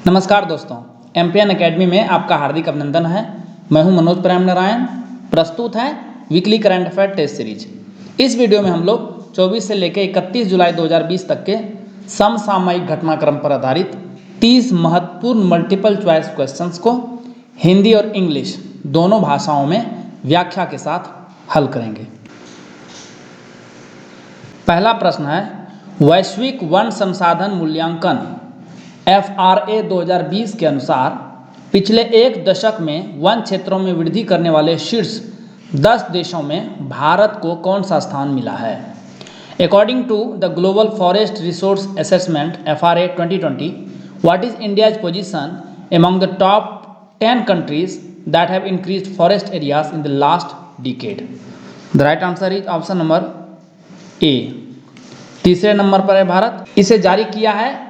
नमस्कार दोस्तों, MPN academy में आपका हार्दिक अभिनंदन है। मैं हूं मनोज प्रेम नारायण। प्रस्तुत है weekly current affair test series. इस वीडियो में हम लोग 24 से लेकर 31 जुलाई 2020 तक के समसामयिक घटनाक्रम पर आधारित 30 महत्वपूर्ण मल्टीपल चॉइस क्वेश्चंस को हिंदी और इंग्लिश दोनों भाषाओं में व्याख्या के साथ हल करेंगे। पहला प्रश्न है, वैश्विक वन संसाधन मूल्यांकन FRA 2020 के अनुसार पिछले एक दशक में वन क्षेत्रों में वृद्धि करने वाले शीर्ष 10 देशों में भारत को कौन सा स्थान मिला है? According to the Global Forest Resource Assessment FRA 2020, what is India's position among the top 10 countries that have increased forest areas in the last decade? The right answer is option number A। तीसरे number पर है भारत। इसे जारी किया है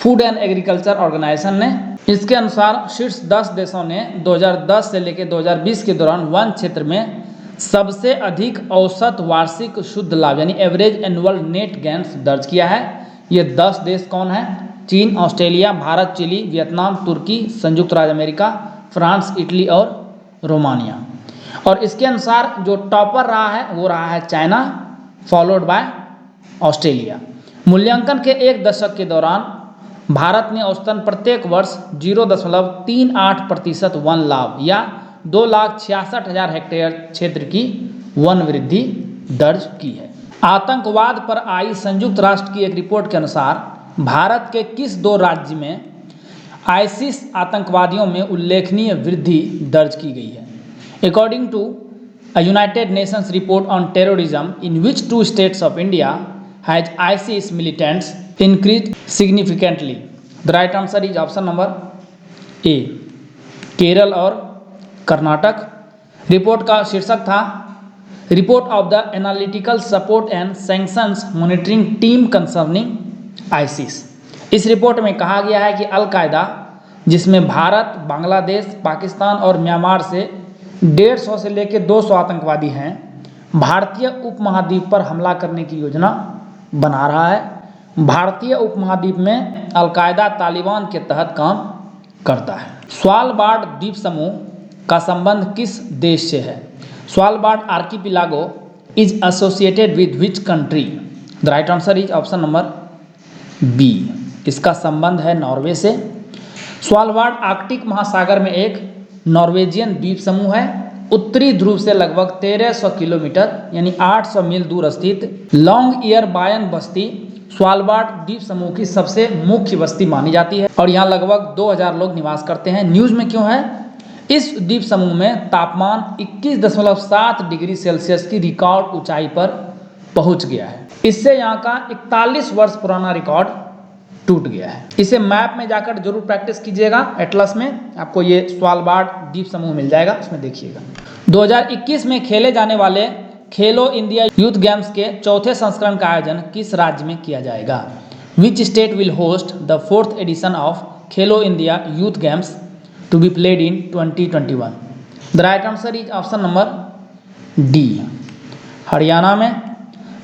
food and agriculture organisation ने। इसके अनुसार शीर्ष 10 देशों ने 2010 से लेकर 2020 के दौरान वन क्षेत्र में सबसे अधिक औसत वार्षिक शुद्ध लाभ यानी एवरेज एनुअल नेट गेन्स दर्ज किया है। ये 10 देश कौन है? चीन, ऑस्ट्रेलिया, भारत, चिली, वियतनाम, तुर्की, संयुक्त राज्य अमेरिका, फ्रांस, इटली और रोमानिया। और इसके अनुसार जो टॉपर रहा है वो रहा है चाइना, फॉलोड बाय ऑस्ट्रेलिया। मूल्यांकन के एक दशक के दौरान भारत ने औसतन प्रत्येक वर्ष 0.38% वन लाभ या 2,66,000 हेक्टेयर क्षेत्र की वन वृद्धि दर्ज की है। आतंकवाद पर आई संयुक्त राष्ट्र की एक रिपोर्ट के अनुसार भारत के किस दो राज्य में आईसिस आतंकवादियों में उल्लेखनीय वृद्धि दर्ज की गई है? According to a United Nations report on terrorism, in which two states of India has ISIS militants increased significantly? The right answer is option number A, Kerala और कर्नाटक। रिपोर्ट का शीर्षक था report of the analytical support and sanctions monitoring team concerning ISIS. इस report में कहा गया है कि अल-कायदा, जिसमें भारत, बांग्लादेश, पाकिस्तान और म्यांमार से 150 से लेकर 200 आतंकवादी हैं, भारतीय उपमहाद्वीप पर हमला करने की योजना बना रहा है। भारतीय उपमहाद्वीप में अल-कायदा तालिबान के तहत काम करता है। स्वालबार्ड द्वीप समूह का संबंध किस देश से है? Svalbard archipelago is associated with which country? The right answer is option number B. इसका संबंध है नॉर्वे से। स्वालबार्ड आर्कटिक महासागर में एक नॉर्वेजियन द्वीप समूह है। उत्तरी ध्रुव से लगभग 1300 किलोमीटर यानी 800 मील दूर स्थित लॉन्ग ईयर बायन बस्ती स्वालबार्ड द्वीप समूह की सबसे मुख्य बस्ती मानी जाती है और यहाँ लगभग 2000 लोग निवास करते हैं। न्यूज़ में क्यों है? इस द्वीप समूह में तापमान 21.7 डिग्री सेल्सियस की रिकॉर्ड ऊंचाई पर पहुंच गया है। इससे यहाँ का 41 वर्ष पुराना रिकॉर्ड टूट गया है। इसे मैप में जाकर जरूर प्रैक्टिस कीजिएगा। एटलस में आपको ये स्वालबार्ड द्वीप समूह मिल जाएगा, उसमें देखिएगा। 2021 में खेले जाने वाले खेलो इंडिया यूथ गेम्स के चौथे संस्करण का आयोजन किस राज्य में किया जाएगा? Which state will host the 4th edition of Khelo India youth games to be played in 2021? The right answer is option number D, Haryana में,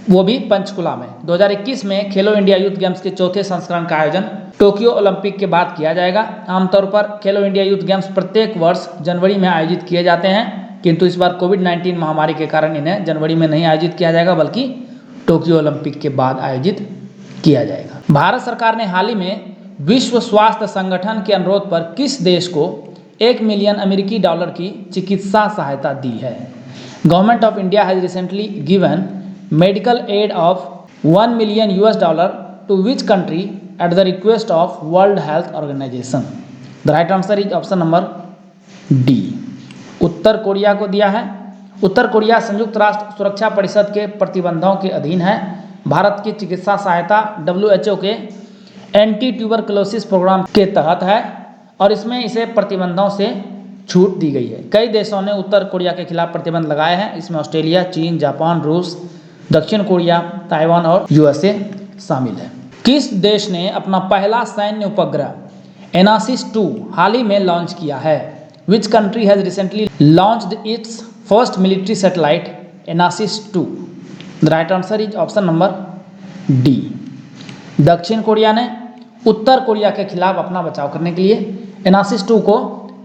वो भी पंचकुला में। 2021 में खेलो इंडिया यूथ गेम्स के चौथे संस्करण का आयोजन टोक्यो ओलंपिक के बाद किया जाएगा। आमतौर पर खेलो इंडिया यूथ गेम्स प्रत्येक वर्ष जनवरी में आयोजित किए जाते हैं, किंतु इस बार कोविड-19 महामारी के कारण इन्हें जनवरी में नहीं आयोजित किया जाएगा बल्कि टोक्यो ओलंपिक के बाद आयोजित किया जाएगा। भारत सरकार ने हाल ही में विश्व स्वास्थ्य संगठन के अनुरोध पर किस देश को 1 मिलियन अमेरिकी डॉलर की चिकित्सा सहायता दी है? Government of India has recently given medical aid of $1 million to which country at the request of World Health Organization? The right answer is option number D, Uttar Korea को दिया है। उत्तर Korea संयुक्त राष्ट्र सुरक्षा परिषद के प्रतिबंधों के अधीन है। भारत की चिकित्सा सहायता WHO के एंटी ट्यूबरकुलोसिस प्रोग्राम के तहत है और इसमें इसे प्रतिबंधों से छूट दी गई है। कई देशों ने उत्तर कोरिया के खिलाफ प्रतिबंध लगाए हैं। इसमें ऑस्ट्रेलिया, चीन, जापान, रूस, दक्षिण कोरिया, ताइवान और USA शामिल है। किस देश ने अपना पहला सैन्य उपग्रह एनासिस 2 हाल ही में लॉन्च किया है? Which country has recently launched its first military satellite ANASIS 2? The right answer is option number D, दक्षिण कोरिया ने। उत्तर कोरिया के खिलाफ अपना बचाव करने के लिए। एनासिस 2 को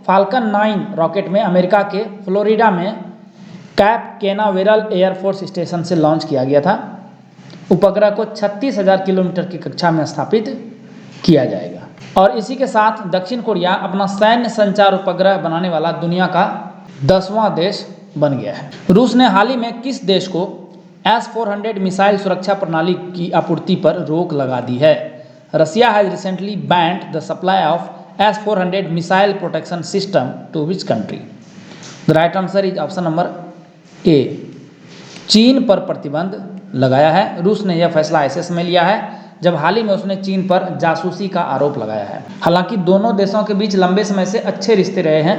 फाल्कन 9 रॉकेट में अमेरिका के फ्लोरिडा में कैप कैनावेरल एयरफोर्स स्टेशन से लॉन्च किया गया था। उपग्रह को 36,000 किलोमीटर की कक्षा में स्थापित किया जाएगा। और इसी के साथ दक्षिण कोरिया अपना सैन्य संचार उपग्रह बनाने वाला दुनिया का 10वां देश बन गया है। रूस ने हाल ही में किस देश को S-400 मिसाइल सुरक्षा प्रणाली की आपूर्ति पर रोक लगा दी है? Russia has recently banned the supply of S-400 missile protection system to which country? The right answer is option number A, चीन पर प्रतिबंध लगाया है। रूस ने यह फैसला ऐसे समय लिया है जब हाल ही में उसने चीन पर जासूसी का आरोप लगाया है। हालांकि दोनों देशों के बीच लंबे समय से अच्छे रिश्ते रहे हैं।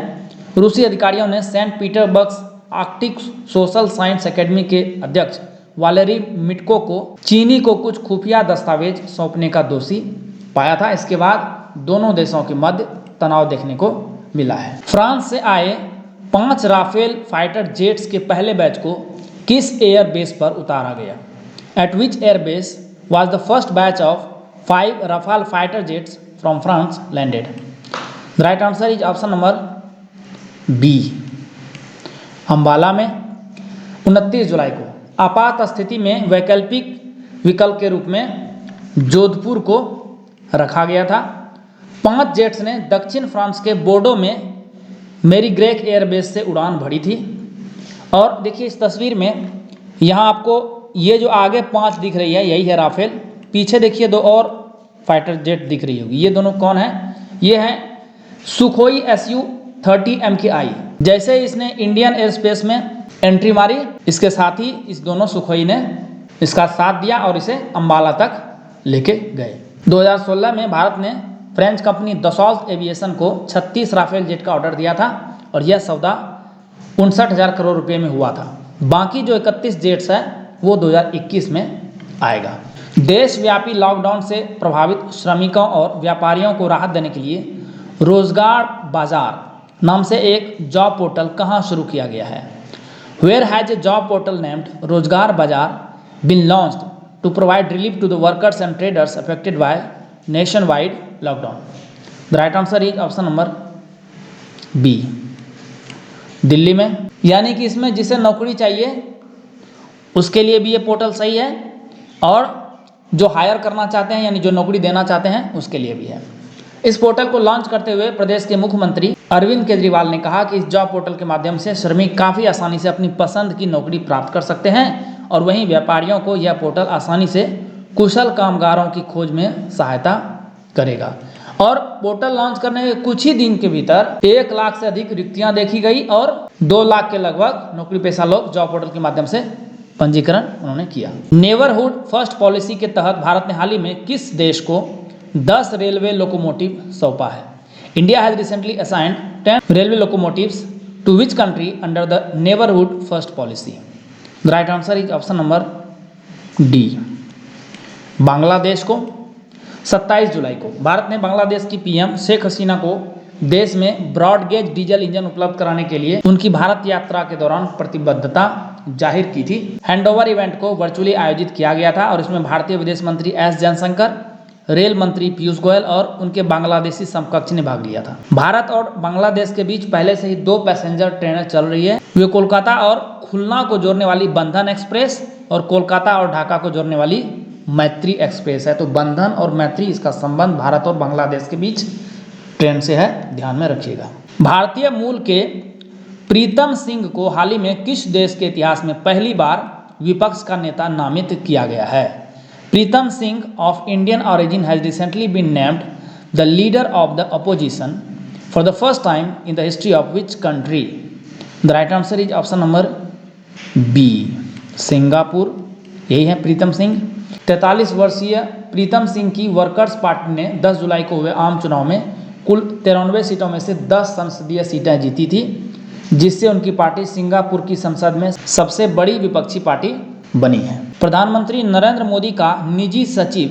रूसी अधिकारियों ने Saint Petersburg Arctic social science academy के अध्यक्ष वालेरी मिटको को चीनी को कुछ खुफिया दस्तावेज सौंपने का दोषी पाया था। इसके बाद दोनों देशों के मध्य तनाव देखने को मिला है। फ्रांस से आए 5 राफेल फाइटर जेट्स के पहले बैच को किस एयरबेस पर उतारा गया? Eight which airbase was the first batch of 5 Rafale fighter jets from France landed? The right answer is option number B, Ambala में। 29 जुलाई को आपात स्थिति में वैकल्पिक विकल्प के रूप में जोधपुर को रखा गया था। 5 जेट्स ने दक्षिण फ्रांस के बोर्डो में मेरीग्रेक एयरबेस से उड़ान भरी थी। और देखिए इस तस्वीर में यहाँ आपको ये जो आगे 5 दिख रही है यही है राफेल, पीछे देखिए 2 और फाइटर जेट दिख रही होगी। ये दोनों कौन है? ये हैं सुखोई Su-30 MKI। जैसे इसने इंडियन एयर स्पेस में एंट्री मारी, इसके साथ ही इस दोनों सुखोई ने इसका साथ दिया और इसे अम्बाला तक लेके गए। 2016 में भारत ने फ्रेंच कंपनी दसॉल्ट एविएशन को 36 राफेल जेट का ऑर्डर दिया था और यह सौदा 59,000 करोड़ रुपये में हुआ था। बाकी जो 31 जेट्स है वो 2021 में आएगा। देशव्यापी लॉकडाउन से प्रभावित श्रमिकों और व्यापारियों को राहत देने के लिए रोजगार बाजार नाम से एक जॉब पोर्टल कहां शुरू किया गया है? Where has a job portal named Rozgar Bazaar been launched to provide relief to the workers and traders affected by nationwide lockdown? The right answer is option number B, Delhi में। यानी कि इसमें जिसे नौकरी चाहिए उसके लिए भी ये पोर्टल सही है और जो हायर करना चाहते हैं यानी जो नौकरी देना चाहते हैं उसके लिए भी है। इस पोर्टल को लॉन्च करते हुए प्रदेश के मुख्यमंत्री अरविंद केजरीवाल ने कहा कि इस जॉब पोर्टल के माध्यम से श्रमिक काफ़ी आसानी से अपनी पसंद की नौकरी प्राप्त कर सकते हैं और वहीं व्यापारियों को यह पोर्टल आसानी से कुशल कामगारों की खोज में सहायता करेगा। और पोर्टल लॉन्च करने के कुछ ही दिन के भीतर 1 लाख से अधिक रिक्तियां देखी गई और 2 लाख के लगभग नौकरी पेशा लोग जॉब पोर्टल के माध्यम से पंजीकरण उन्होंने किया। नेबरहुड फर्स्ट पॉलिसी के तहत भारत ने हाल ही में किस देश को 10 रेलवे लोकोमोटिव सौंपा है? India has recently assigned 10 railway locomotives to which country under the neighbourhood first policy? The right answer is option number D, Bangladesh को। 27 जुलाई को भारत ने बांग्लादेश की पीएम शेख हसीना को देश में ब्रॉडगेज डीजल इंजन उपलब्ध कराने के लिए उनकी भारत यात्रा के दौरान प्रतिबद्धता जाहिर की थी। हैंडओवर इवेंट को वर्चुअली आयोजित किया गया था और इसमें भारतीय विदेश मंत्री एस जयशंकर, रेल मंत्री पीयूष गोयल और उनके बांग्लादेशी समकक्ष ने भाग लिया था। भारत और बांग्लादेश के बीच पहले से ही 2 पैसेंजर ट्रेनें चल रही है। वे कोलकाता और खुलना को जोड़ने वाली बंधन एक्सप्रेस और कोलकाता और ढाका को जोड़ने वाली मैत्री एक्सप्रेस है। तो बंधन और मैत्री इसका संबंध भारत और बांग्लादेश के बीच ट्रेन से है, ध्यान में रखिएगा। भारतीय मूल के प्रीतम सिंह को हाल ही में किस देश के इतिहास में पहली बार विपक्ष का नेता नामित किया गया है? Pritam Singh of Indian origin has recently been named the leader of the opposition for the first time in the history of which country? The right answer is option number B, Singapore. यही है प्रीतम सिंह। 43 वर्षीय प्रीतम सिंह की वर्कर्स पार्टी ने 10 जुलाई को हुए आम चुनाव में कुल 93 सीटों में से 10 संसदीय सीटें जीती थी, जिससे उनकी पार्टी सिंगापुर की संसद में सबसे बड़ी विपक्षी पार्टी बनी है। प्रधानमंत्री नरेंद्र मोदी का निजी सचिव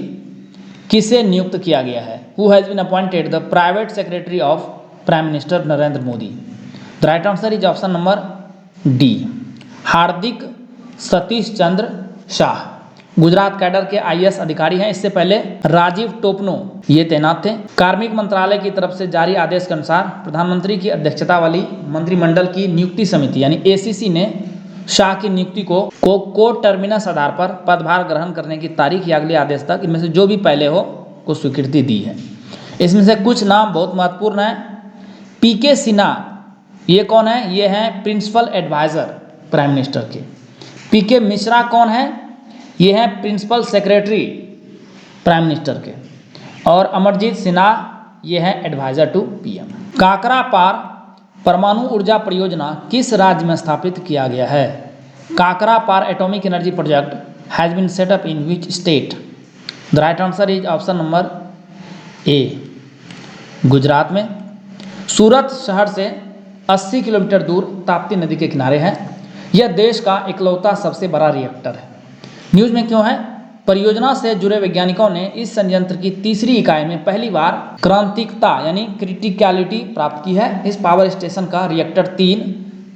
किसे नियुक्त किया गया है? Who has been appointed the private secretary of prime minister Narendra Modi? The right answer is option number D, Hardik Satish Chandra Shah. Gujarat cadre के IAS अधिकारी हैं। इससे पहले राजीव टोपनो ये तैनात थे। कार्मिक मंत्रालय की तरफ से जारी आदेश के अनुसार प्रधानमंत्री की अध्यक्षता वाली मंत्रिमंडल की नियुक्ति समिति यानी ACC ने शाह की नियुक्ति को कोटर्मिनस आधार पर पदभार ग्रहण करने की तारीख या अगले आदेश तक इनमें से जो भी पहले हो को स्वीकृति दी है। इसमें से कुछ नाम बहुत महत्वपूर्ण हैं। PK सिन्हा ये कौन है? ये हैं प्रिंसिपल एडवाइज़र प्राइम मिनिस्टर के। PK मिश्रा कौन है? ये हैं प्रिंसिपल सेक्रेटरी प्राइम मिनिस्टर के। और अमरजीत सिन्हा ये हैं एडवाइज़र टू PM। काकरा पार परमाणु ऊर्जा परियोजना किस राज्य में स्थापित किया गया है? Kakrapar atomic energy project has been set up in which state? The right answer is option number A, Gujarat में। सूरत शहर से 80 किलोमीटर दूर ताप्ती नदी के किनारे है। यह देश का इकलौता सबसे बड़ा रिएक्टर है। न्यूज़ में क्यों है? परियोजना से जुड़े वैज्ञानिकों ने इस संयंत्र की तीसरी इकाई में पहली बार क्रांतिकता यानी क्रिटिकलिटी प्राप्त की है। इस पावर स्टेशन का रिएक्टर 3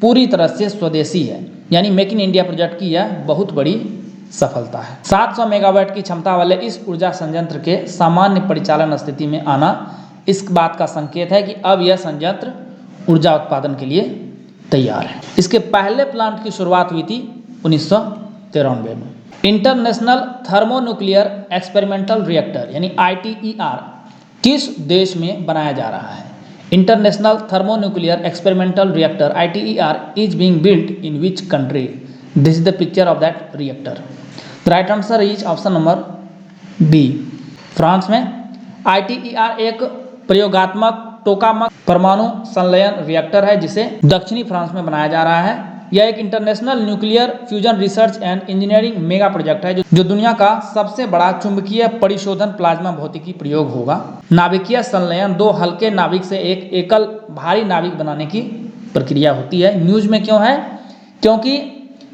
पूरी तरह से स्वदेशी है, यानी मेक इन इंडिया प्रोजेक्ट की यह बहुत बड़ी सफलता है। 700 मेगावाट की क्षमता वाले इस ऊर्जा संयंत्र के सामान्य परिचालन स्थिति में आना इस बात का संकेत है कि अब यह संयंत्र ऊर्जा उत्पादन के लिए तैयार है। इसके पहले प्लांट की शुरुआत हुई थी 1993 में। इंटरनेशनल थर्मोन्यूक्लियर एक्सपेरिमेंटल रिएक्टर यानी ITER किस देश में बनाया जा रहा है? International thermonuclear experimental reactor ITER is being built in which country? This is the picture of that reactor. The right answer is option number B, France में। ITER एक प्रयोगात्मक टोकामक परमाणु संलयन रिएक्टर है जिसे दक्षिणी फ्रांस में बनाया जा रहा है। यह एक international nuclear fusion research and engineering mega project है जो दुनिया का सबसे बड़ा चुंबकीय परिशोधन प्लाज्मा भौतिकी प्रयोग होगा। नाभिकीय संलयन 2 हल्के नाभिक से एक एकल भारी नाभिक बनाने की प्रक्रिया होती है। न्यूज में क्यों है? क्योंकि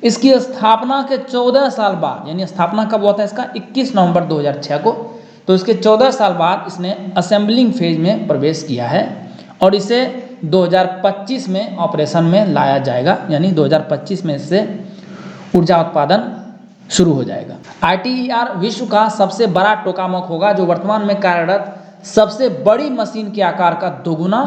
इसकी स्थापना के 14 साल बाद, यानी स्थापना कब हुआ था इसका? 21 नवंबर 2006 को। तो इसके 14 साल बाद इसने असेंबलिंग फेज में प्रवेश किया है और इसे 2025 में ऑपरेशन में लाया जाएगा, यानी 2025 में इससे ऊर्जा उत्पादन शुरू हो जाएगा। ITER विश्व का सबसे बड़ा टोकामक होगा जो वर्तमान में कार्यरत सबसे बड़ी मशीन के आकार का 2 गुना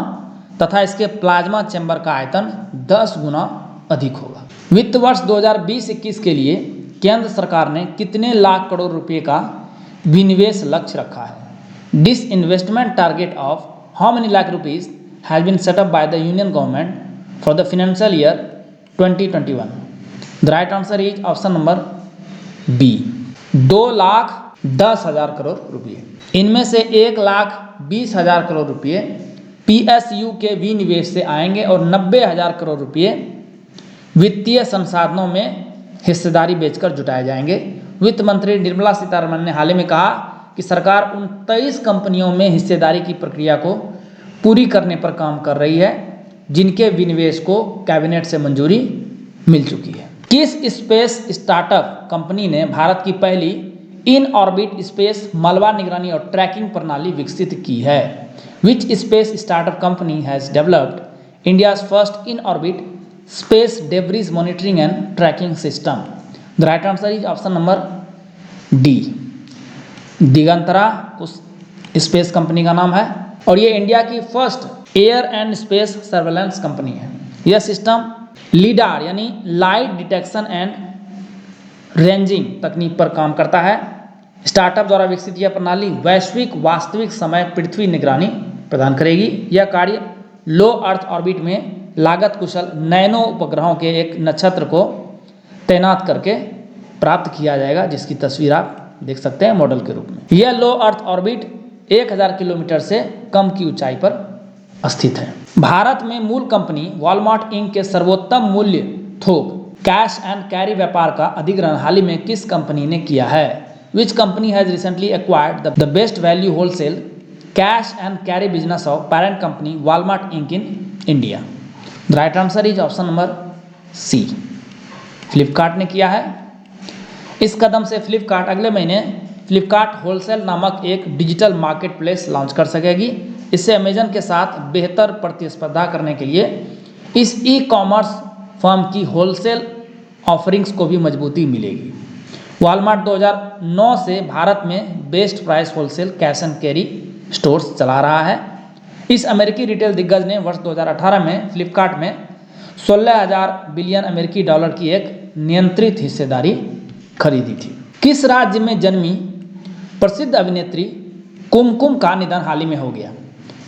तथा इसके प्लाज्मा चैम्बर का आयतन 10 गुना अधिक होगा। वित्त वर्ष 2020-21 के लिए केंद्र सरकार ने कितने लाख करोड़ रुपए का विनिवेश लक्ष्य रखा है? This investment target of how many lakh rupees has been set up by the union government for the financial year 2021? The right answer is option number B, 2,10,000 crore रुपये। इनमें से 1,20,000 करोड़ रुपये PSU के विनिवेश से आएंगे और 90,000 करोड़ रुपये वित्तीय संसाधनों में हिस्सेदारी बेचकर जुटाए जाएंगे। वित्त मंत्री निर्मला सीतारमण ने हाल ही में कहा कि सरकार उन 23 कंपनियों में हिस्सेदारी की प्रक्रिया को पूरी करने पर काम कर रही है जिनके विनिवेश को कैबिनेट से मंजूरी मिल चुकी है। किस स्पेस स्टार्टअप कंपनी ने भारत की पहली इन ऑर्बिट स्पेस मलबा निगरानी और ट्रैकिंग प्रणाली विकसित की है? Which space startup company has developed India's first in orbit space debris monitoring and tracking system? The right answer is option number D, Digantara उस स्पेस कंपनी का नाम है और ये इंडिया की first air and space surveillance company है। यह system लीडार यानी लाइट डिटेक्शन एंड रेंजिंग तकनीक पर काम करता है। स्टार्टअप द्वारा विकसित यह प्रणाली वैश्विक वास्तविक समय पृथ्वी निगरानी प्रदान करेगी। यह कार्य लो अर्थ ऑर्बिट में लागत कुशल नैनो उपग्रहों के एक नक्षत्र को तैनात करके प्राप्त किया जाएगा, जिसकी तस्वीर आप देख सकते हैं मॉडल के रूप में। यह लो अर्थ ऑर्बिट 1000 किलोमीटर से कम की ऊंचाई पर स्थित है। भारत में मूल कंपनी वॉलमार्ट इंक के सर्वोत्तम मूल्य थोक कैश एंड कैरी व्यापार का अधिग्रहण हाल ही में किस कंपनी ने किया है? Which company has recently acquired the best value wholesale cash and carry business of parent company Walmart Inc in India? The right answer is option number C, Flipkart ने किया है। इस कदम से फ्लिपकार्ट अगले महीने फ्लिपकार्ट होलसेल नामक एक डिजिटल मार्केट प्लेस लॉन्च कर सकेगी। इससे अमेजन के साथ बेहतर प्रतिस्पर्धा करने के लिए इस ई-कॉमर्स फर्म की होलसेल ऑफरिंग्स को भी मजबूती मिलेगी। वॉलमार्ट 2009 से भारत में best price wholesale cash and carry stores चला रहा है। इस अमेरिकी रिटेल दिग्गज ने वर्ष 2018 में फ्लिपकार्ट में 16,000 बिलियन अमेरिकी डॉलर की एक नियंत्रित हिस्सेदारी खरीदी थी। किस राज्य में जन्मी प्रसिद्ध अभिनेत्री कुमकुम का निधन हाल ही में हो गया?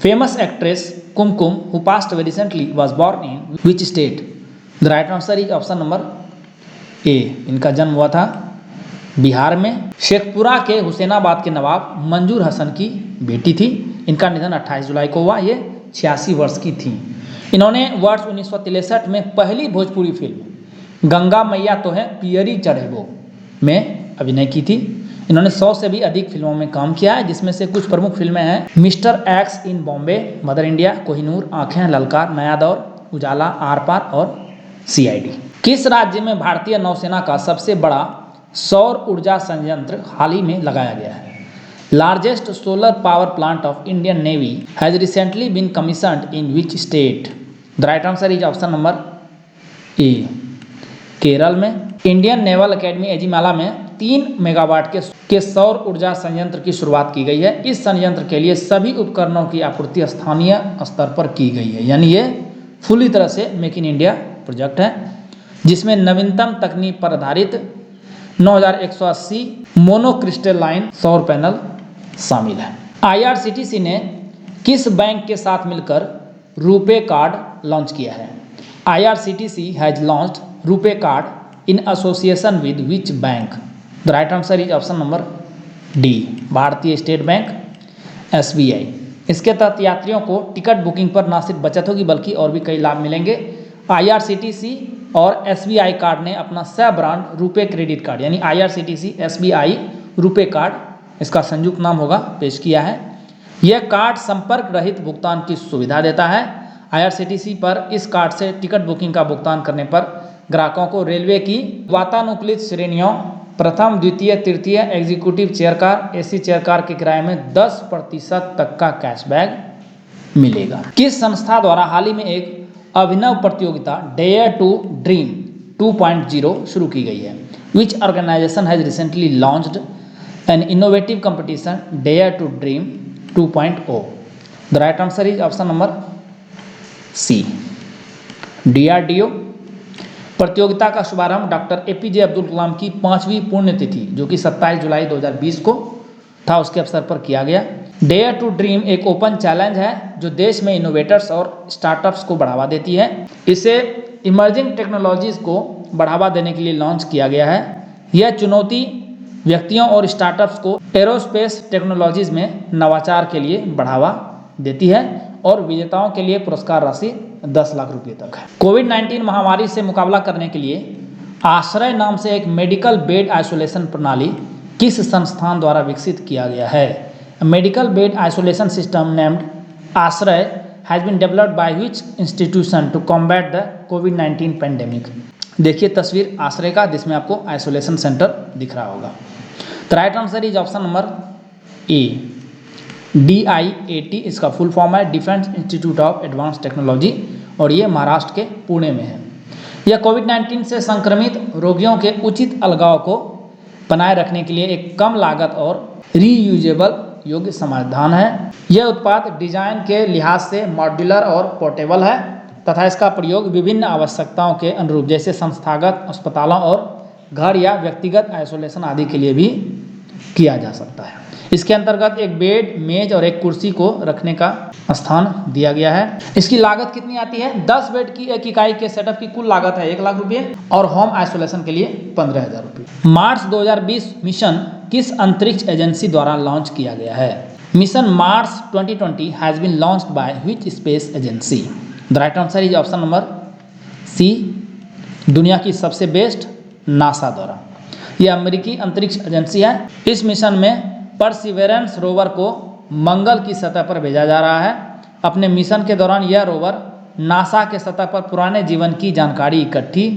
Famous actress Kumkum who passed away recently was born in which state? The right answer is option number A. इनका जन्म हुआ था बिहार में। शेखपुरा के हुसैनाबाद के नवाब मंजूर हसन की बेटी थी। इनका निधन 28 जुलाई को हुआ। ये 86 वर्ष की थी। इन्होंने वर्ष 1963 में पहली भोजपुरी फिल्म गंगा मैया तो है पियरी चढ़ेबो में अभिनय की थी। इन्होंने 100 से भी अधिक फिल्मों में काम किया है, जिसमें से कुछ प्रमुख फिल्में हैं मिस्टर एक्स इन बॉम्बे, मदर इंडिया, कोहिनूर, आंखें, ललकार, नया दौर, उजाला, आर पार और CID। किस राज्य में भारतीय नौसेना का सबसे बड़ा सौर ऊर्जा संयंत्र हाल ही में लगाया गया है? Largest solar power plant of Indian navy has recently been commissioned in which state? The right answer is option number A, Kerala में। इंडियन नेवल अकेडमी एजिमाला में 3 मेगावाट के सौर ऊर्जा संयंत्र की शुरुआत की गई है। इस संयंत्र के लिए सभी उपकरणों की आपूर्ति स्थानीय स्तर पर की गई है, यानी ये फुली तरह से मेक इन इंडिया प्रोजेक्ट है, जिसमें नवीनतम तकनीक पर आधारित 9180 मोनोक्रिस्टलाइन सौर पैनल शामिल है। IRCTC ने किस बैंक के साथ मिलकर रुपे कार्ड लॉन्च किया है? IRCTC has launched RuPay card in association with which bank? The right answer is option number D, भारतीय स्टेट बैंक, SBI। इसके तहत यात्रियों को टिकट बुकिंग पर न सिर्फ बचत होगी बल्कि और भी कई लाभ मिलेंगे। IRCTC और SBI कार्ड ने अपना सह ब्रांड रुपे क्रेडिट कार्ड यानी IRCTC SBI रुपे कार्ड, इसका संयुक्त नाम होगा, पेश किया है। यह कार्ड संपर्क रहित भुगतान की सुविधा देता है। IRCTC पर इस कार्ड से टिकट बुकिंग का भुगतान करने पर ग्राहकों को रेलवे की वातानुकूलित श्रेणियों प्रथम, द्वितीय, तृतीय, executive chair car, AC chair car के किराए में 10% तक का कैशबैक मिलेगा। किस संस्था द्वारा हाल ही में एक अभिनव प्रतियोगिता डेयर टू ड्रीम 2.0 शुरू की गई है? Which organisation has recently launched an innovative competition dare to dream 2.0? The right answer is option number C, DRDO। प्रतियोगिता का शुभारंभ डॉक्टर APJ अब्दुल कलाम की 5वीं पुण्यतिथि जो कि 27 जुलाई 2020 को था, उसके अवसर पर किया गया। डेयर टू ड्रीम एक ओपन चैलेंज है जो देश में इनोवेटर्स और स्टार्टअप्स को बढ़ावा देती है। इसे इमर्जिंग टेक्नोलॉजीज को बढ़ावा देने के लिए लॉन्च किया गया है। यह चुनौती व्यक्तियों और स्टार्टअप्स को एरोस्पेस टेक्नोलॉजीज में नवाचार के लिए बढ़ावा देती है और विजेताओं के लिए पुरस्कार राशि 10 लाख रुपये तक है। कोविड-19 महामारी से मुकाबला करने के लिए आश्रय नाम से एक मेडिकल बेड आइसोलेशन प्रणाली किस संस्थान द्वारा विकसित किया गया है? Medical bed isolation system named Aashray has been developed by which institution to combat the कोविड-19 पेंडेमिक? देखिए तस्वीर आश्रय का, जिसमें आपको आइसोलेशन सेंटर दिख रहा होगा। The right answer is option number A, DIAT इसका फुल फॉर्म है, defence institute of advance technology, और ये महाराष्ट्र के पुणे में है। यह कोविड-19 से संक्रमित रोगियों के उचित अलगाव को बनाए रखने के लिए एक कम लागत और रीयूजेबल योग्य समाधान है। यह उत्पाद डिजाइन के लिहाज से मॉड्यूलर और पोर्टेबल है तथा इसका प्रयोग विभिन्न आवश्यकताओं के अनुरूप जैसे संस्थागत, अस्पतालों और घर या व्यक्तिगत आइसोलेशन आदि के लिए भी किया जा सकता है। इसके अंतर्गत एक बेड, मेज और एक कुर्सी को रखने का स्थान दिया गया है। इसकी लागत कितनी आती है? 10 बेड की एक इकाई के सेटअप की कुल लागत है 1 लाख रुपये और होम आइसोलेशन के लिए 15,000 रुपये। मार्स 2020 मिशन किस अंतरिक्ष एजेंसी द्वारा लॉन्च किया गया है? Mission Mars 2020 has been launched by which space agency? The right answer is option number C, दुनिया की सबसे बेस्ट, नासा द्वारा। यह अमेरिकी अंतरिक्ष एजेंसी है। इस मिशन में परसिवेरेंस रोवर को मंगल की सतह पर भेजा जा रहा है। अपने मिशन के दौरान यह रोवर नासा के सतह पर पुराने जीवन की जानकारी इकट्ठी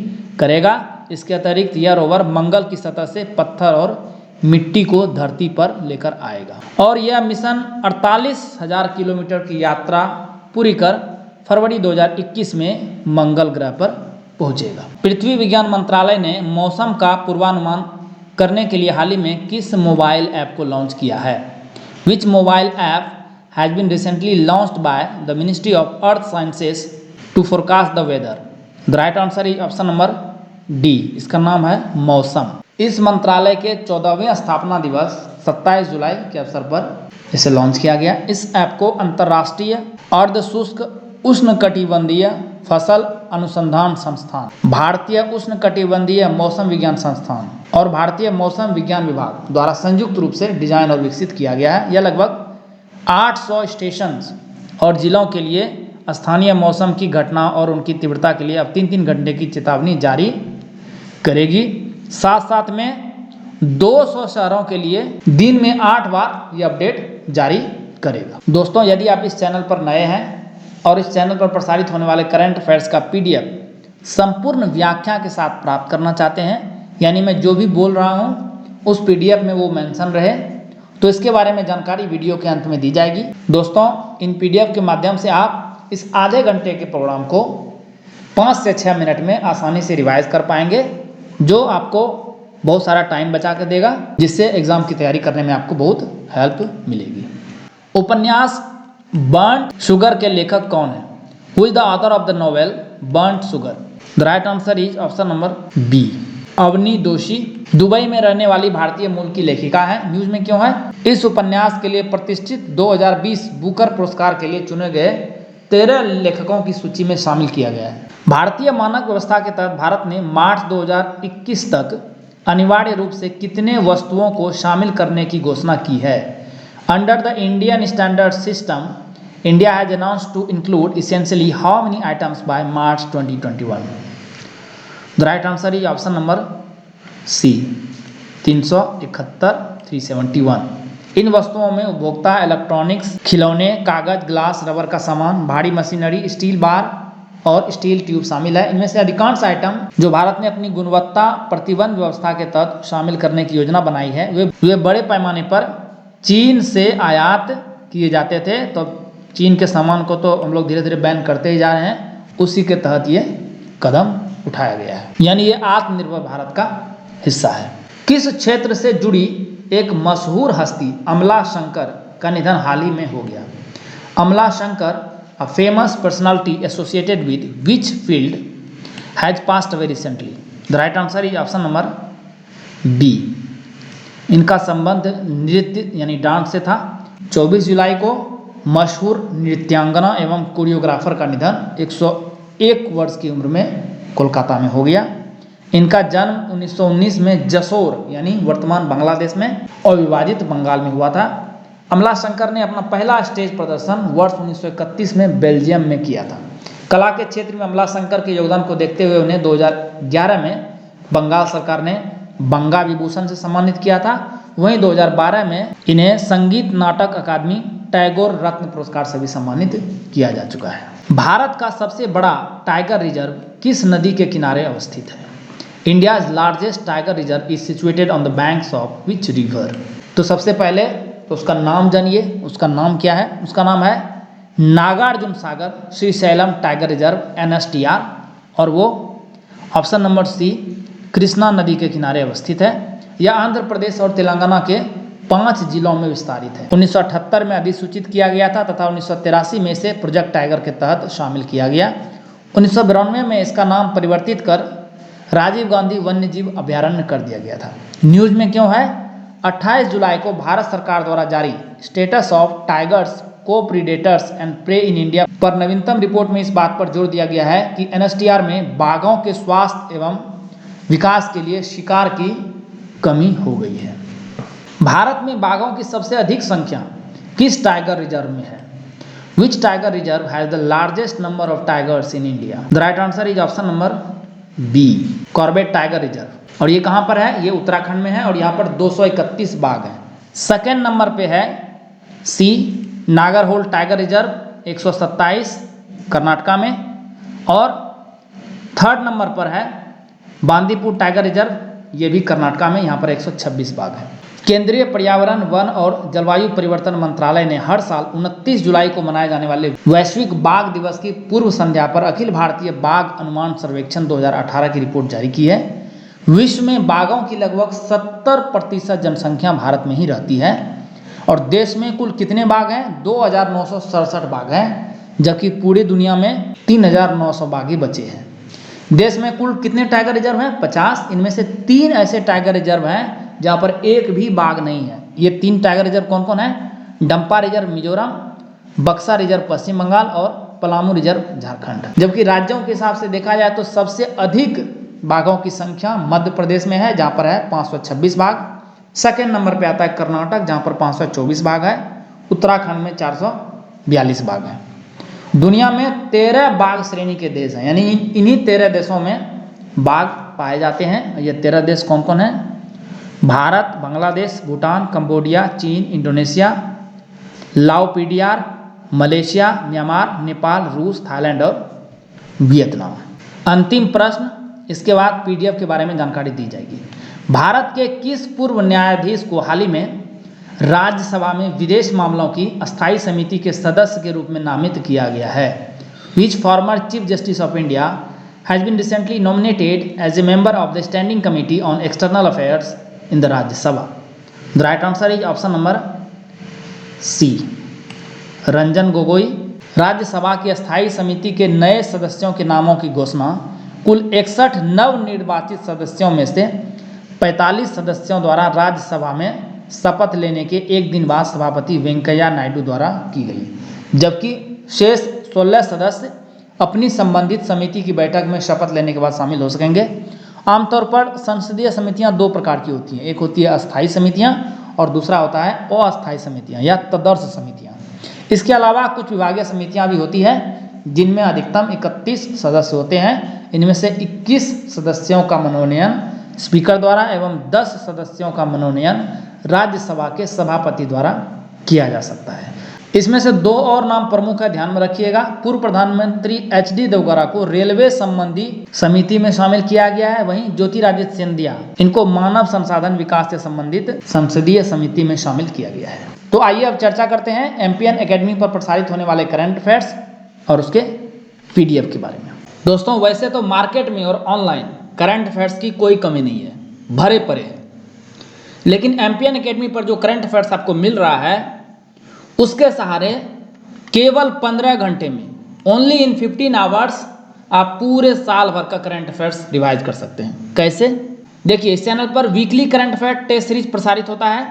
करेगा। इसके अतिरिक्त यह रोवर मंगल की सतह से पत्थर और मिट्टी को धरती पर लेकर आएगा और यह मिशन 48,000 किलोमीटर की यात्रा पूरी कर फरवरी 2021 में मंगल ग्रह पर पहुंचेगा। पृथ्वी विज्ञान मंत्रालय ने मौसम का पूर्वानुमान करने के लिए हाल ही में किस मोबाइल ऐप को लॉन्च किया है? Which mobile app has been recently launched by the ministry of earth sciences to forecast the weather? The right answer is option number D, इसका नाम है मौसम। इस मंत्रालय के 14वें स्थापना दिवस 27 जुलाई के अवसर पर इसे लॉन्च किया गया। इस ऐप को अंतर्राष्ट्रीय अर्ध शुष्क उष्णकटिबंधीय फसल अनुसंधान संस्थान, भारतीय उष्णकटिबंधीय मौसम विज्ञान संस्थान और भारतीय मौसम विज्ञान विभाग द्वारा संयुक्त रूप से डिजाइन और विकसित किया गया है। यह लगभग 800 स्टेशन और जिलों के लिए स्थानीय मौसम की घटना और उनकी तीव्रता के लिए अब 3-3 घंटे की चेतावनी जारी करेगी। साथ साथ में 200 शहरों के लिए दिन में 8 बार ये अपडेट जारी करेगा। दोस्तों, यदि आप इस चैनल पर नए हैं और इस चैनल पर प्रसारित होने वाले करंट अफेयर्स का PDF संपूर्ण व्याख्या के साथ प्राप्त करना चाहते हैं, यानी मैं जो भी बोल रहा हूँ उस PDF में वो मेंशन रहे, तो इसके बारे में जानकारी वीडियो के अंत में दी जाएगी। दोस्तों, इन PDF के माध्यम से आप इस आधे घंटे के प्रोग्राम को 5 से 6 मिनट में आसानी से रिवाइज कर पाएंगे, जो आपको बहुत सारा टाइम बचा के देगा, जिससे एग्जाम की तैयारी करने में आपको बहुत हेल्प मिलेगी। उपन्यास बर्न्ट शुगर के लेखक कौन है? Who is the author of the novel Burnt Sugar? The right answer is option number B, Avni Joshi. Dubai में रहने वाली भारतीय मूल की लेखिका है। न्यूज में क्यों है? इस उपन्यास के लिए प्रतिष्ठित 2020 बुकर पुरस्कार के लिए चुने गए 13 लेखकों की सूची में शामिल किया गया है। भारतीय मानक व्यवस्था के तहत भारत ने मार्च 2021 तक अनिवार्य रूप से कितने वस्तुओं को शामिल करने की घोषणा की है? Under the Indian standard system, India has announced to include essentially how many items by March 2021? The right answer is option number C, 371, 371। इन वस्तुओं में उपभोक्ता इलेक्ट्रॉनिक्स, खिलौने, कागज, ग्लास, रबर का सामान, भारी मशीनरी, स्टील बार और स्टील ट्यूब शामिल है। इनमें से अधिकांश आइटम जो भारत ने अपनी गुणवत्ता प्रतिबंध व्यवस्था के तहत शामिल करने की योजना बनाई है, वे बड़े पैमाने पर चीन से आयात किए जाते थे। तो चीन के सामान को तो हम लोग धीरे धीरे बैन करते ही जा रहे हैं, उसी के तहत ये कदम उठाया गया है, यानी ये आत्मनिर्भर भारत का हिस्सा है। किस क्षेत्र से जुड़ी एक मशहूर हस्ती अमला शंकर का निधन हाल ही में हो गया? अमला Shankar, a famous personality associated with which field has passed away recently? The right answer is option number B. इनका संबंध नृत्य यानी डांस से था। 24 जुलाई को मशहूर नृत्यांगना एवं कोरियोग्राफर का निधन 101 वर्ष की उम्र में कोलकाता में हो गया। इनका जन्म 1919 में जसोर यानी वर्तमान बांग्लादेश में अविभाजित बंगाल में हुआ था। अमला शंकर ने अपना पहला स्टेज प्रदर्शन वर्ष 1931 में बेल्जियम में किया था। कला के क्षेत्र में अमला शंकर के योगदान को देखते हुए उन्हें 2011 में बंगाल सरकार ने बंगा विभूषण से सम्मानित किया था। वहीं 2012 में इन्हें संगीत नाटक अकादमी टैगोर रत्न पुरस्कार से भी सम्मानित किया जा चुका है। भारत का सबसे बड़ा टाइगर रिजर्व किस नदी के किनारे अवस्थित है? India's largest tiger reserve is situated on the banks of which river? तो सबसे पहले तो उसका नाम जानिए, उसका नाम क्या है? उसका नाम है Nagarjuna Sagar Srisailam tiger reserve NSTR, और वो ऑप्शन नंबर सी कृष्णा नदी के किनारे अवस्थित है। यह आंध्र प्रदेश और तेलंगाना के 5 जिलों में विस्तारित है। 1978 में अधिसूचित किया गया था तथा 1983 में इसे प्रोजेक्ट टाइगर के तहत शामिल किया गया। 1992 में इसका नाम परिवर्तित कर राजीव गांधी वन्य जीव अभयारण्य कर दिया गया था। न्यूज में क्यों है? 28 जुलाई को भारत सरकार द्वारा जारी status of tigers co predators and prey in India पर नवीनतम रिपोर्ट में इस बात पर जोर दिया गया है कि NSTR में बाघों के स्वास्थ्य एवं विकास के लिए शिकार की कमी हो गई है। भारत में बाघों की सबसे अधिक संख्या किस टाइगर रिजर्व में है? Which tiger reserve has the largest number of tigers in India? The right answer is option number B, Corbett tiger reserve. और ये कहाँ पर है? ये उत्तराखंड में है और यहाँ पर 231 बाघ हैं। सेकेंड नंबर पे है सी, नागरहोल टाइगर रिजर्व 127 कर्नाटका में, और थर्ड नंबर पर है बांदीपुर टाइगर रिजर्व, ये भी कर्नाटका में, यहाँ पर 126 बाघ हैं। केंद्रीय पर्यावरण, वन और जलवायु परिवर्तन मंत्रालय ने हर साल 29 जुलाई को मनाए जाने वाले वैश्विक बाघ दिवस की पूर्व संध्या पर अखिल भारतीय बाघ अनुमान सर्वेक्षण 2018 की रिपोर्ट जारी की है। विश्व में बाघों की लगभग 70% जनसंख्या भारत में ही रहती है और देश में कुल कितने बाघ हैं? 2967 बाघ हैं, जबकि पूरी दुनिया में 3900 बाघ ही बचे हैं। देश में कुल कितने टाइगर रिजर्व हैं? 50। इनमें से 3 ऐसे टाइगर रिजर्व हैं जहाँ पर एक भी बाघ नहीं है। ये 3 टाइगर रिजर्व कौन कौन है? डंपा रिजर्व मिजोरम, बक्सा रिजर्व पश्चिम बंगाल और पलामू रिजर्व झारखंड। जबकि राज्यों के हिसाब से देखा जाए तो सबसे अधिक बाघों की संख्या मध्य प्रदेश में है, जहाँ पर है 526 बाघ। सेकेंड नंबर पे आता है कर्नाटक, जहाँ पर 524 बाघ है। उत्तराखंड में 442 बाघ है। दुनिया में 13 बाघ श्रेणी के देश हैं, यानी इन्हीं 13 देशों में बाघ पाए जाते हैं। ये 13 देश कौन कौन हैं? भारत, बांग्लादेश, भूटान, कंबोडिया, चीन, इंडोनेशिया, लाओ पीडीआर, मलेशिया, म्यांमार, नेपाल, रूस, थाईलैंड और वियतनाम। अंतिम प्रश्न, इसके बाद पीडीएफ के बारे में जानकारी दी जाएगी। भारत के किस पूर्व न्यायाधीश को हाल ही में राज्यसभा में विदेश मामलों की अस्थायी समिति के सदस्य के रूप में नामित किया गया है? Which former chief justice of India has been recently nominated as a member of the standing committee on external affairs in the Rajya Sabha? The right answer is option number C, Ranjan Gogoi. Rajya Sabha की अस्थायी समिति के नए सदस्यों के नामों की घोषणा कुल 61 नवनिर्वाचित सदस्यों में से 45 सदस्यों द्वारा राज्यसभा में शपथ लेने के एक दिन बाद सभापति वेंकैया नायडू द्वारा की गई, जबकि शेष 16 सदस्य अपनी संबंधित समिति की बैठक में शपथ लेने के बाद शामिल हो सकेंगे। आमतौर पर संसदीय समितियां 2 प्रकार की होती हैं, एक होती है अस्थायी समितियां और दूसरा होता है अस्थायी समितियां या तदर्श समितियां। इसके अलावा कुछ विभागीय समितियां भी होती है जिनमें अधिकतम 31 सदस्य होते हैं। इनमें से 21 सदस्यों का मनोनयन स्पीकर द्वारा एवं 10 सदस्यों का मनोनयन राज्यसभा के सभापति द्वारा किया जा सकता है। इसमें से 2 और नाम प्रमुख है, ध्यान में रखिएगा। पूर्व प्रधानमंत्री एचडी देवगौड़ा को रेलवे संबंधी समिति में शामिल किया गया है, वहीं ज्योतिरादित्य सिंधिया इनको मानव संसाधन विकास से संबंधित संसदीय समिति में शामिल किया गया है। तो आइए अब चर्चा करते हैं एमपीएन एकेडमी पर प्रसारित होने वाले करंट अफेयर्स और उसके पीडीएफ के बारे में। दोस्तों, वैसे तो मार्केट में और ऑनलाइन करंट अफेयर्स की कोई कमी नहीं है, भरे पड़े हैं, लेकिन एमपीएन एकेडमी पर जो करंट अफेयर्स आपको मिल रहा है उसके सहारे केवल 15 घंटे में, ओनली इन 15 आवर्स, आप पूरे साल भर का करंट अफेयर्स रिवाइज कर सकते हैं। कैसे? देखिए, इस चैनल पर weekly current affair test series प्रसारित होता है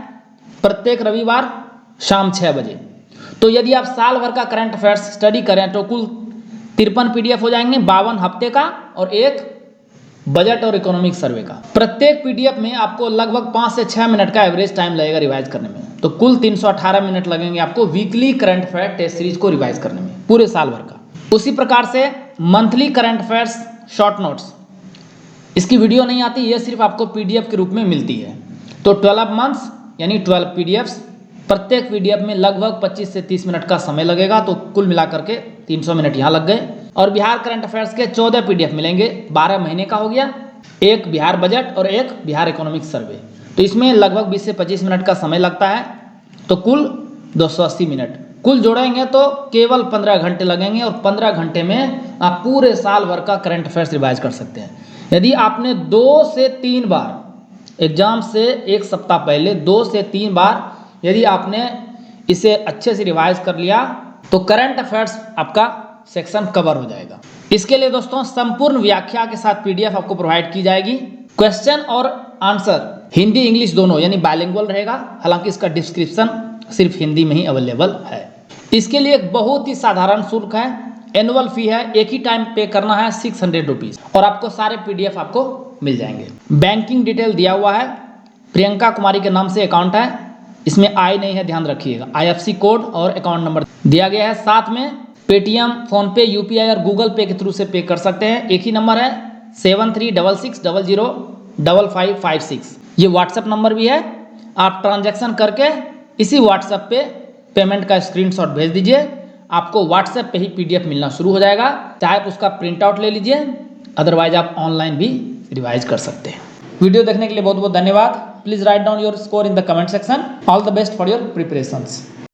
प्रत्येक रविवार शाम 6 बजे। तो यदि आप साल भर का करंट अफेयर्स स्टडी करें तो कुल 53 पीडीएफ हो जाएंगे, 52 हफ्ते का और एक बजट और इकोनॉमिक सर्वे का। प्रत्येक पीडीएफ में आपको लगभग 5 से 6 मिनट का एवरेज टाइम लगेगा रिवाइज करने में, तो कुल 318 मिनट लगेंगे आपको weekly current affair test series को रिवाइज करने में पूरे साल भर का। उसी प्रकार से monthly current affairs short notes, इसकी वीडियो नहीं आती, ये सिर्फ आपको पीडीएफ के रूप में मिलती है। तो 12 मंथ्स यानी 12 पीडीएफ्स, प्रत्येक पीडीएफ में लगभग 25 से 30 मिनट का समय लगेगा, तो कुल मिलाकर के 300 मिनट यहाँ लग गए। और बिहार करंट अफेयर्स के 14 पीडीएफ मिलेंगे, 12 महीने का हो गया, एक बिहार बजट और एक बिहार इकोनॉमिक सर्वे, तो इसमें लगभग 20 से 25 मिनट का समय लगता है, तो कुल 280 मिनट। कुल जोड़ेंगे तो केवल 15 घंटे लगेंगे और 15 घंटे में आप पूरे साल भर का करंट अफेयर्स रिवाइज कर सकते हैं। यदि आपने 2 से 3 बार एग्जाम से एक सप्ताह पहले 2 से 3 बार यदि आपने इसे अच्छे से रिवाइज कर लिया तो करंट अफेयर्स आपका सेक्शन कवर हो जाएगा। इसके लिए दोस्तों संपूर्ण व्याख्या के साथ पीडीएफ आपको प्रोवाइड की जाएगी। क्वेश्चन और आंसर हिंदी इंग्लिश दोनों यानी बाइलिंगुअल रहेगा, हालांकि इसका डिस्क्रिप्शन सिर्फ हिंदी में ही अवेलेबल है। इसके लिए एक बहुत ही साधारण शुल्क है, एनुअल फी है, एक ही टाइम पे करना है 600 रुपीज़ और आपको सारे पीडीएफ आपको मिल जाएंगे। बैंकिंग डिटेल दिया हुआ है, प्रियंका कुमारी के नाम से अकाउंट है, इसमें आई नहीं है, ध्यान रखिएगा। आईएफएससी कोड और अकाउंट नंबर दिया गया है, साथ में पेटीएम, फोनपे, यूपीआई और गूगल पे के थ्रू से पे कर सकते हैं। एक ही नंबर है 7366005556, ये व्हाट्सएप नंबर भी है। आप ट्रांजैक्शन करके इसी व्हाट्सएप पे पेमेंट का स्क्रीनशॉट भेज दीजिए, आपको व्हाट्सएप पे ही पीडीएफ मिलना शुरू हो जाएगा। चाहे आप उसका प्रिंट आउट ले लीजिए, अदरवाइज आप ऑनलाइन भी रिवाइज कर सकते हैं। वीडियो देखने के लिए बहुत बहुत धन्यवाद। Please write down your score in the comment section. All the best for your preparations.